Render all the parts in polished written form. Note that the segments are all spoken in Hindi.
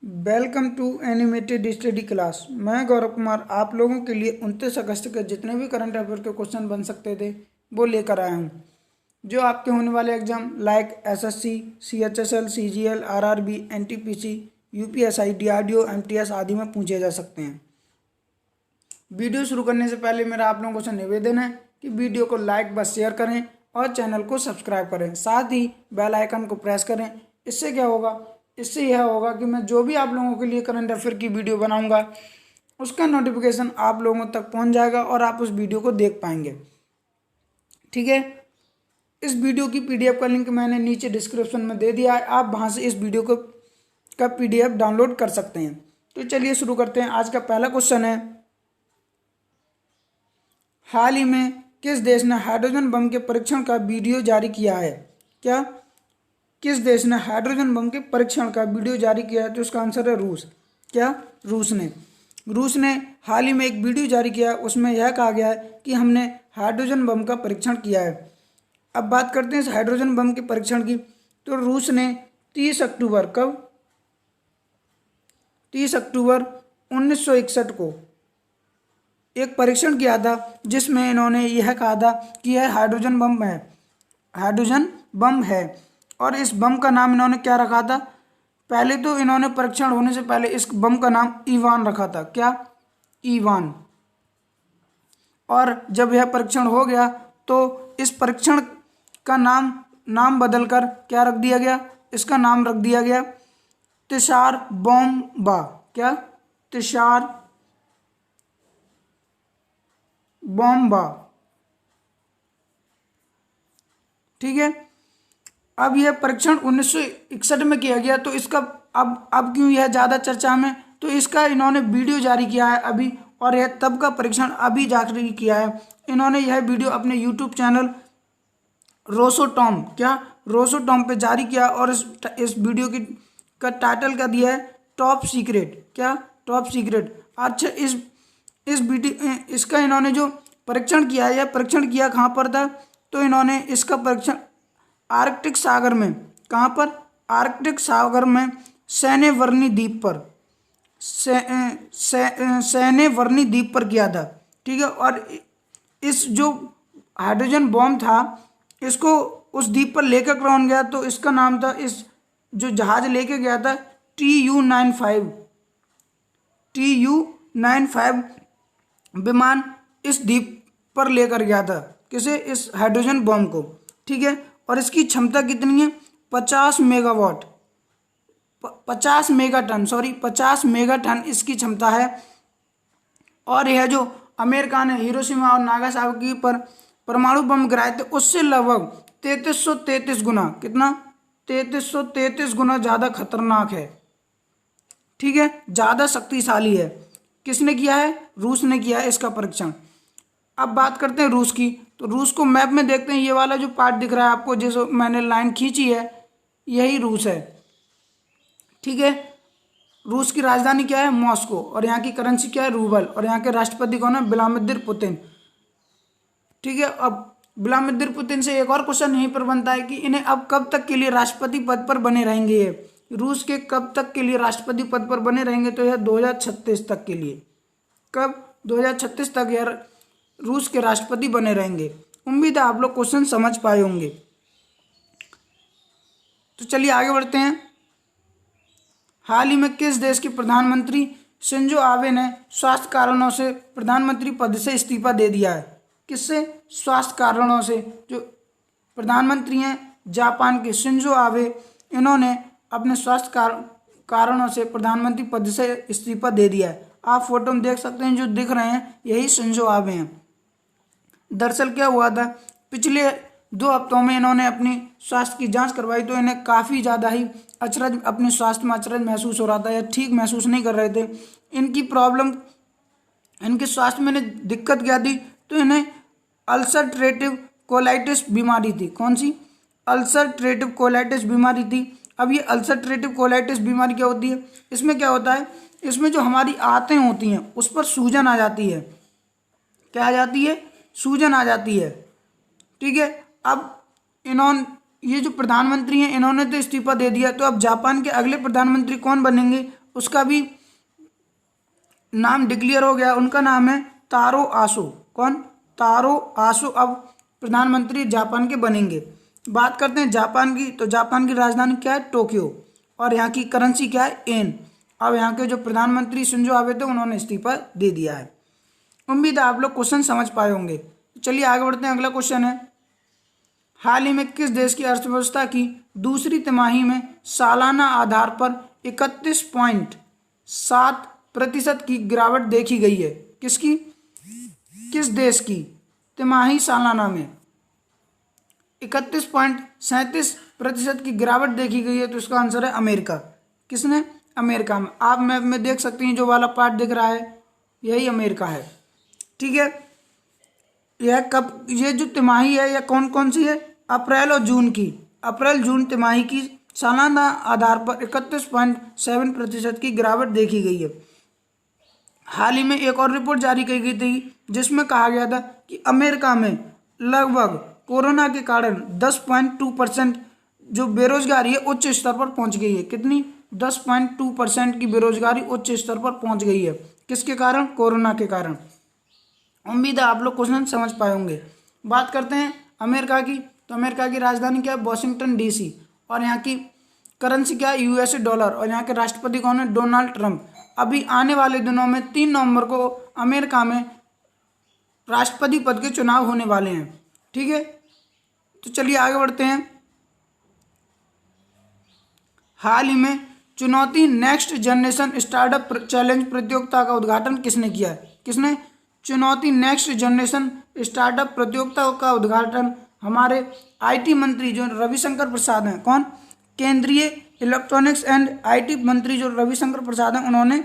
Welcome to animated study class. मैं गौरव कुमार आप लोगों के लिए 29 अगस्त के जितने भी करंट अफेयर के क्वेश्चन बन सकते थे वो लेकर आया हूँ, जो आपके होने वाले exam like SSC, CHSL, CGL, RRB, NTPC, UPSI, DRDO, MTS आदि में पूछे जा सकते हैं। वीडियो शुरू करने से पहले मेरा आप लोगों से निवेदन है कि वीडियो को लाइक व शेयर करें और चैनल को सब्सक्राइब करें, साथ ही बेल आइकन को प्रेस करें। इससे क्या होगा, इससे यह होगा कि मैं जो भी आप लोगों के लिए करंट अफेयर की वीडियो बनाऊंगा उसका नोटिफिकेशन आप लोगों तक पहुंच जाएगा और आप उस वीडियो को देख पाएंगे। ठीक है, इस वीडियो की पीडीएफ का लिंक मैंने नीचे डिस्क्रिप्शन में दे दिया है, आप वहां से इस वीडियो को का पीडीएफ डाउनलोड कर सकते हैं। तो चलिए शुरू करते हैं। आज का पहला क्वेश्चन है, हाल ही में किस देश ने हाइड्रोजन बम के परीक्षण का वीडियो जारी किया है? क्या किस देश ने हाइड्रोजन बम के परीक्षण का वीडियो जारी किया है? तो इसका आंसर है रूस। क्या रूस ने हाल ही में एक वीडियो जारी किया है, उसमें यह कहा गया है कि हमने हाइड्रोजन बम का परीक्षण किया है। अब बात करते हैं इस हाइड्रोजन बम के परीक्षण की। तो रूस ने 30 अक्टूबर 1961 को एक परीक्षण किया था, जिसमें इन्होंने यह कहा था कि यह हाइड्रोजन बम है और इस बम का नाम इन्होंने क्या रखा था? पहले तो इन्होंने परीक्षण होने से पहले इस बम का नाम ईवान रखा था। क्या? ईवान। और जब यह परीक्षण हो गया तो इस परीक्षण का नाम बदलकर क्या रख दिया गया? इसका नाम रख दिया गया तिसार बॉम्बा। क्या? तिसार बॉम्बा। ठीक है, अब यह परीक्षण 1961 में किया गया, तो इसका अब क्यों यह ज़्यादा चर्चा में? तो इसका इन्होंने वीडियो जारी किया है अभी, और यह तब का परीक्षण अभी जारी किया है। इन्होंने यह वीडियो अपने यूट्यूब चैनल रोसोटॉम पे जारी किया और इस वीडियो का टाइटल क्या दिया है? Top secret. क्या? Top secret. अच्छा, इस वीडियो इसका इन्होंने जो परीक्षण किया है, यह परीक्षण किया कहाँ पर था? तो इन्होंने इसका परीक्षण आर्कटिक सागर में, कहाँ पर? आर्कटिक सागर में सैनेवर्नी द्वीप पर सैनेवर्नी द्वीप पर किया था। ठीक है, और इस जो हाइड्रोजन बॉम्ब था इसको उस द्वीप पर लेकर कौन गया? तो इसका नाम था, इस जो जहाज लेके गया था, TU-95 विमान इस द्वीप पर लेकर गया था। किसे? इस हाइड्रोजन बॉम्ब को। ठीक है, और इसकी क्षमता कितनी है? 50 मेगावाट, 50 मेगाटन इसकी क्षमता है। और यह जो अमेरिका ने हिरोशिमा और नागासाकी पर परमाणु बम गिराए थे, उससे लगभग 3333 गुना, कितना? 3333 गुना ज़्यादा खतरनाक है। ठीक है, ज़्यादा शक्तिशाली है। किसने किया है? रूस ने किया है इसका परीक्षण। अब बात करते हैं रूस की। तो रूस को मैप में देखते हैं, ये वाला जो पार्ट दिख रहा है आपको, जैसे मैंने लाइन खींची है, यही रूस है। ठीक है, रूस की राजधानी क्या है? मॉस्को। और यहाँ की करेंसी क्या है? रूबल। और यहाँ के राष्ट्रपति कौन है? Vladimir Putin. ठीक है, अब व्लादिमीर पुतिन से एक और क्वेश्चन यहीं पर बनता है कि इन्हें अब कब तक के लिए राष्ट्रपति पद पर बने रहेंगे? ये रूस के कब तक के लिए राष्ट्रपति पद पर बने रहेंगे? तो यह 2036 तक के लिए। कब? 2036 तक यह रूस के राष्ट्रपति बने रहेंगे। उम्मीद है आप लोग क्वेश्चन समझ पाए होंगे। तो चलिए आगे बढ़ते हैं। हाल ही में किस देश के प्रधानमंत्री शिंजो आबे ने स्वास्थ्य कारणों से प्रधानमंत्री पद से इस्तीफा दे दिया है? किससे? स्वास्थ्य कारणों से। जो प्रधानमंत्री हैं जापान के शिंजो आबे, इन्होंने अपने स्वास्थ्य कारणों से प्रधानमंत्री पद से इस्तीफा दे दिया है। आप फोटो में देख सकते हैं, जो दिख रहे हैं यही शिंजो आबे हैं। दरअसल क्या हुआ था, पिछले 2 हफ्तों में इन्होंने अपनी स्वास्थ्य की जांच करवाई, तो इन्हें काफ़ी ज़्यादा ही अचरज, अपने स्वास्थ्य में अचरज महसूस हो रहा था या ठीक महसूस नहीं कर रहे थे। इनकी प्रॉब्लम, इनके स्वास्थ्य में दिक्कत क्या थी? तो इन्हें अल्सरट्रेटिव कोलाइटिस बीमारी थी। कौन सी? अल्सरट्रेटिव कोलाइटिस बीमारी थी। अब ये अल्सरट्रेटिव कोलाइटिस बीमारी क्या होती है? इसमें क्या होता है, इसमें जो हमारी आंतें होती हैं उस पर सूजन आ जाती है। क्या आ जाती है? सूजन आ जाती है। ठीक है, अब ये जो प्रधानमंत्री हैं इन्होंने तो इस्तीफा दे दिया, तो अब जापान के अगले प्रधानमंत्री कौन बनेंगे? उसका भी नाम डिक्लेयर हो गया। उनका नाम है तारो आसो। कौन? तारो आसो अब प्रधानमंत्री जापान के बनेंगे। बात करते हैं जापान की, तो जापान की राजधानी क्या है? टोक्यो। और यहाँ की करेंसी क्या है? येन। अब यहाँ के जो प्रधानमंत्री शिंजो आबे थे उन्होंने इस्तीफा दे दिया है। उम्मीद है आप लोग क्वेश्चन समझ पाए होंगे। चलिए आगे बढ़ते हैं। अगला क्वेश्चन है, हाल ही में किस देश की अर्थव्यवस्था की दूसरी तिमाही में सालाना आधार पर 31.7% की गिरावट देखी गई है? किसकी? किस देश की तिमाही सालाना में 31.37% की गिरावट देखी गई है? तो इसका आंसर है अमेरिका। किसने? अमेरिका में। आप मैप में देख सकते हैं जो वाला पार्ट दिख रहा है यही अमेरिका है। ठीक है, यह कब, ये जो तिमाही है यह कौन कौन सी है? अप्रैल और जून की। अप्रैल जून तिमाही की सालाना आधार पर 31.7% की गिरावट देखी गई है। हाल ही में एक और रिपोर्ट जारी की गई थी जिसमें कहा गया था कि अमेरिका में लगभग कोरोना के कारण 10.2% जो बेरोजगारी है उच्च स्तर पर पहुंच गई है। कितनी? 10.2% की बेरोजगारी उच्च स्तर पर पहुंच गई है। किसके कारण? कोरोना के कारण। उम्मीद है आप लोग क्वेश्चन समझ पाए होंगे। बात करते हैं अमेरिका की, तो अमेरिका की राजधानी क्या है? Washington DC. और यहाँ की करेंसी क्या है? USA dollar. और यहाँ के राष्ट्रपति कौन है? Donald Trump. अभी आने वाले दिनों में 3 नवंबर को अमेरिका में राष्ट्रपति पद के चुनाव होने वाले हैं। ठीक है, तो चलिए आगे बढ़ते हैं। हाल ही में चुनौती नेक्स्ट जनरेशन स्टार्टअप चैलेंज प्रतियोगिता का उद्घाटन किसने किया है? किसने? चुनौती नेक्स्ट जनरेशन स्टार्टअप प्रतियोगिता का उद्घाटन हमारे आईटी मंत्री जो रविशंकर प्रसाद हैं। कौन? केंद्रीय इलेक्ट्रॉनिक्स एंड आईटी मंत्री जो रविशंकर प्रसाद हैं उन्होंने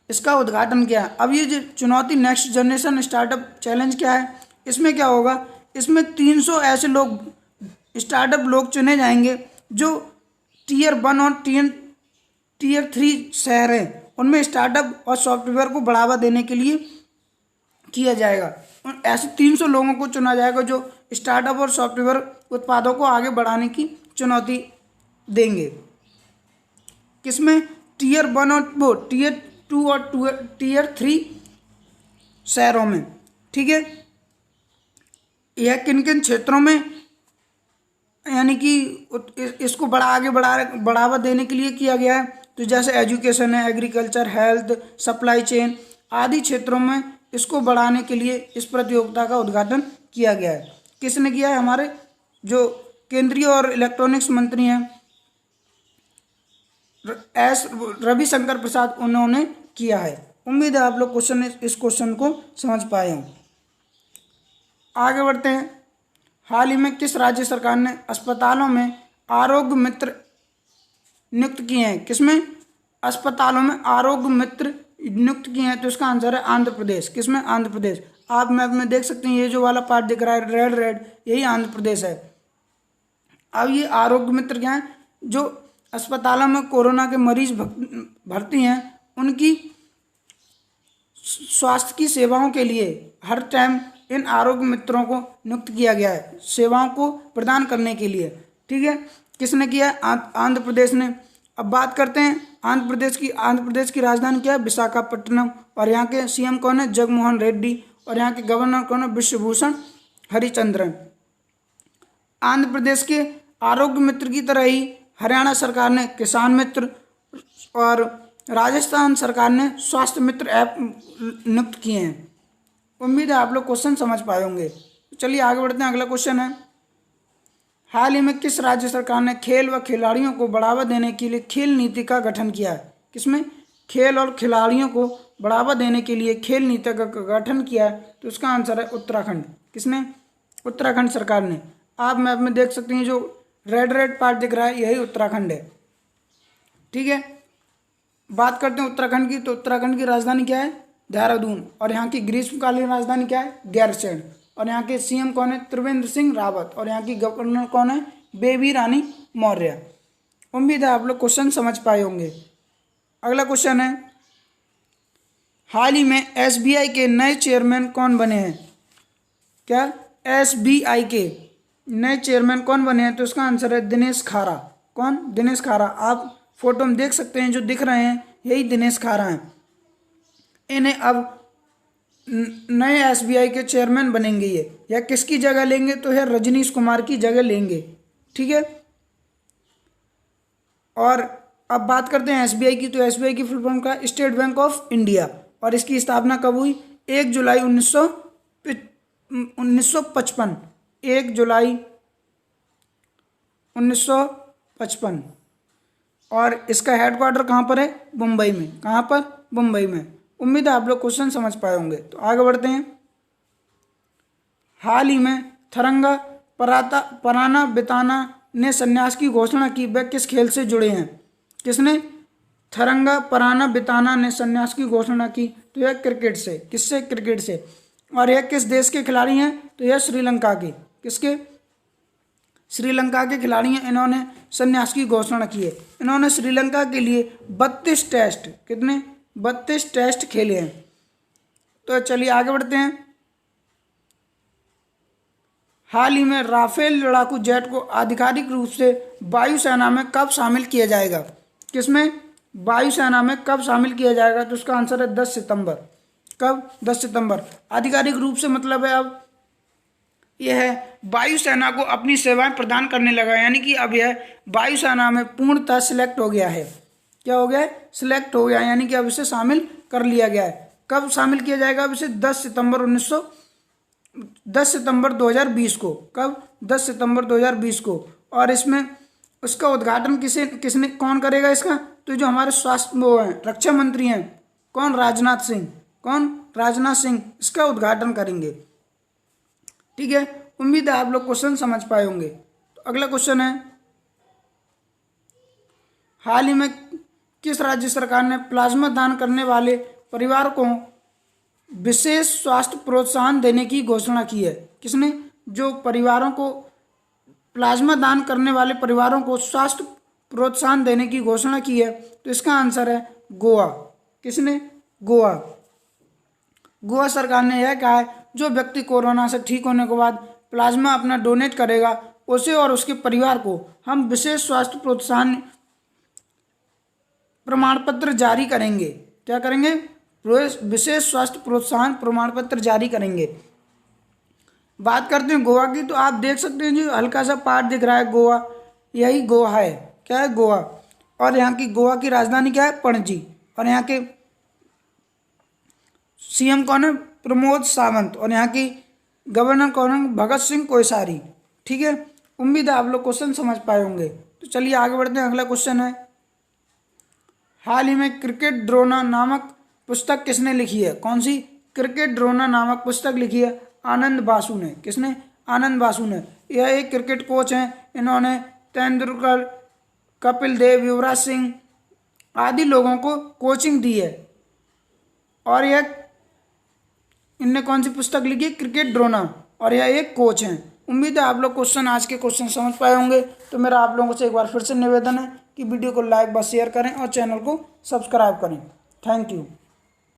इसका उद्घाटन किया। अब ये जो चुनौती नेक्स्ट जनरेशन स्टार्टअप चैलेंज क्या है? इसमें क्या होगा? इसमें 300 ऐसे लोग स्टार्टअप लोग चुने जाएंगे जो टियर 1 और टियर 3 शहर हैं उनमें स्टार्टअप और सॉफ्टवेयर को बढ़ावा देने के लिए किया जाएगा। ऐसे 300 लोगों को चुना जाएगा जो स्टार्टअप और सॉफ्टवेयर उत्पादों को आगे बढ़ाने की चुनौती देंगे। किसमें? टियर 1 और वो टियर 2 और टियर 3 शहरों में। ठीक है, यह किन किन क्षेत्रों में यानी कि इसको बढ़ावा देने के लिए किया गया है? तो जैसे एजुकेशन है, एग्रीकल्चर, हेल्थ, सप्लाई चेन आदि क्षेत्रों में इसको बढ़ाने के लिए इस प्रतियोगिता का उद्घाटन किया गया है। किसने किया है? हमारे जो केंद्रीय और इलेक्ट्रॉनिक्स मंत्री हैं रविशंकर प्रसाद, उन्होंने किया है। उम्मीद है आप लोग इस क्वेश्चन को समझ पाए हों। आगे बढ़ते हैं। हाल ही में किस राज्य सरकार ने अस्पतालों में आरोग्य मित्र नियुक्त किए हैं? किसमें? अस्पतालों में आरोग्य मित्र नियुक्त किए हैं। तो इसका आंसर है आंध्र प्रदेश। किसमें? आंध्र प्रदेश। आप मैप में देख सकते हैं ये जो वाला पार्ट दिख रहा है रेड रेड, यही आंध्र प्रदेश है। अब ये आरोग्य मित्र क्या है? जो अस्पतालों में कोरोना के मरीज भर्ती हैं उनकी स्वास्थ्य की सेवाओं के लिए हर टाइम इन आरोग्य मित्रों को नियुक्त किया गया है सेवाओं को प्रदान करने के लिए। ठीक है, किसने किया? आंध्र प्रदेश ने। अब बात करते हैं आंध्र प्रदेश की राजधानी क्या है? विशाखापट्टनम। और यहाँ के सीएम कौन है? जगनमोहन रेड्डी। और यहाँ के गवर्नर कौन है? विश्वभूषण हरिचंद्रन। आंध्र प्रदेश के आरोग्य मित्र की तरह ही हरियाणा सरकार ने किसान मित्र और राजस्थान सरकार ने स्वास्थ्य मित्र ऐप नियुक्त किए हैं। उम्मीद है आप लोग क्वेश्चन समझ पाए होंगे। चलिए आगे बढ़ते हैं। अगला क्वेश्चन है, हाल ही में किस राज्य सरकार ने खेल व खिलाड़ियों को बढ़ावा देने के लिए खेल नीति का गठन किया है? किसमें? खेल और खिलाड़ियों को बढ़ावा देने के लिए खेल नीति का गठन किया है। तो इसका आंसर है उत्तराखंड। किसने? उत्तराखंड सरकार ने। आप मैप में देख सकते हैं जो रेड रेड पार्ट दिख रहा है यही उत्तराखंड है। ठीक है, बात करते हैं उत्तराखंड की, तो उत्तराखंड की राजधानी क्या है? देहरादून। और यहाँ की ग्रीष्मकालीन राजधानी क्या है? गैरसैंण। और यहाँ के सीएम कौन है? त्रिवेंद्र सिंह रावत। और यहाँ की गवर्नर कौन है? बेबी रानी मौर्य। उम्मीद है आप लोग क्वेश्चन समझ पाए होंगे। अगला क्वेश्चन है, हाल ही में एसबीआई के नए चेयरमैन कौन बने हैं? क्या? एसबीआई के नए चेयरमैन कौन बने हैं? तो इसका आंसर है दिनेश खारा। कौन? दिनेश खारा। आप फोटो में देख सकते हैं जो दिख रहे हैं, यही दिनेश खारा हैं। इन्हें अब नए एसबीआई के चेयरमैन बनेंगे ये, या किसकी जगह लेंगे तो है रजनीश कुमार की जगह लेंगे। ठीक है, और अब बात करते हैं एसबीआई की। तो एसबीआई की फुल फॉर्म का स्टेट बैंक ऑफ इंडिया, और इसकी स्थापना कब हुई? 1 जुलाई 1955। 1 जुलाई 1955। और इसका हेडक्वार्टर कहाँ पर है? मुंबई में। कहाँ पर? मुंबई में। उम्मीद है आप लोग क्वेश्चन समझ पाए होंगे। तो आगे बढ़ते हैं। हाल ही में थरंगा पराना बिताना ने संन्यास की घोषणा की। वह किस खेल से जुड़े हैं? किसने? थरंगा पराना बिताना ने संन्यास की घोषणा की। तो यह क्रिकेट से। किससे? क्रिकेट से। और यह किस देश के खिलाड़ी हैं? तो यह श्रीलंका के। किसके? श्रीलंका के खिलाड़ी हैं। इन्होंने संन्यास की घोषणा की है। इन्होंने श्रीलंका के लिए 32 टेस्ट, कितने? 32 टेस्ट खेले हैं। तो चलिए आगे बढ़ते हैं। हाल ही में राफेल लड़ाकू जेट को आधिकारिक रूप से वायुसेना में कब शामिल किया जाएगा? किसमें? वायुसेना में कब शामिल किया जाएगा? तो उसका आंसर है 10 सितंबर। कब? 10 सितंबर। आधिकारिक रूप से मतलब है अब यह है वायुसेना को अपनी सेवाएं प्रदान करने लगा, यानी कि अब यह वायुसेना में पूर्णतः सिलेक्ट हो गया है। क्या हो गया है? सिलेक्ट हो गया, यानी कि अब इसे शामिल कर लिया गया है। कब शामिल किया जाएगा? अब इसे 10 सितंबर 2020 को। कब? 10 सितंबर 2020 को। और इसमें उसका उद्घाटन किसने कौन करेगा इसका? तो जो हमारे स्वास्थ्य वो हैं, रक्षा मंत्री हैं, कौन? राजनाथ सिंह। कौन? राजनाथ सिंह इसका उद्घाटन करेंगे। ठीक है, उम्मीद है आप लोग क्वेश्चन समझ पाए होंगे। तो अगला क्वेश्चन है, हाल ही में किस राज्य सरकार ने प्लाज्मा दान करने वाले परिवार को विशेष स्वास्थ्य प्रोत्साहन देने की घोषणा की है? किसने? जो परिवारों को प्लाज्मा दान करने वाले परिवारों को स्वास्थ्य प्रोत्साहन देने की घोषणा की है। तो इसका आंसर है गोवा। किसने? गोवा। गोवा सरकार ने यह कहा है जो व्यक्ति कोरोना से ठीक होने के बाद प्लाज्मा अपना डोनेट करेगा उसे और उसके परिवार को हम विशेष स्वास्थ्य प्रोत्साहन प्रमाण पत्र जारी करेंगे। क्या करेंगे? विशेष स्वास्थ्य प्रोत्साहन प्रमाण पत्र जारी करेंगे। बात करते हैं गोवा की। तो आप देख सकते हैं जो हल्का सा पार्ट दिख रहा है गोवा, यही गोवा है। क्या है? गोवा। और यहाँ की गोवा की राजधानी क्या है? पणजी। और यहाँ के सीएम कौन है? प्रमोद सावंत। और यहाँ की गवर्नर कौन है? भगत सिंह कोश्यारी। ठीक है, उम्मीद है आप लोग क्वेश्चन समझ पाए होंगे। तो चलिए आगे बढ़ते हैं। अगला क्वेश्चन है, हाल ही में क्रिकेट ड्रोना नामक पुस्तक किसने लिखी है? कौन सी? क्रिकेट ड्रोना नामक पुस्तक लिखी है आनंद बासु ने। किसने? आनंद बासु ने। यह एक क्रिकेट कोच हैं। इन्होंने तेंदुलकर, कपिल देव, युवराज सिंह आदि लोगों को कोचिंग दी है। और यह इनने कौन सी पुस्तक लिखी है? क्रिकेट ड्रोना। और यह एक कोच हैं। उम्मीद है आप लोग आज के क्वेश्चन समझ पाए होंगे। तो मेरा आप लोगों से एक बार फिर से निवेदन है कि वीडियो को लाइक व शेयर करें और चैनल को सब्सक्राइब करें। Thank you.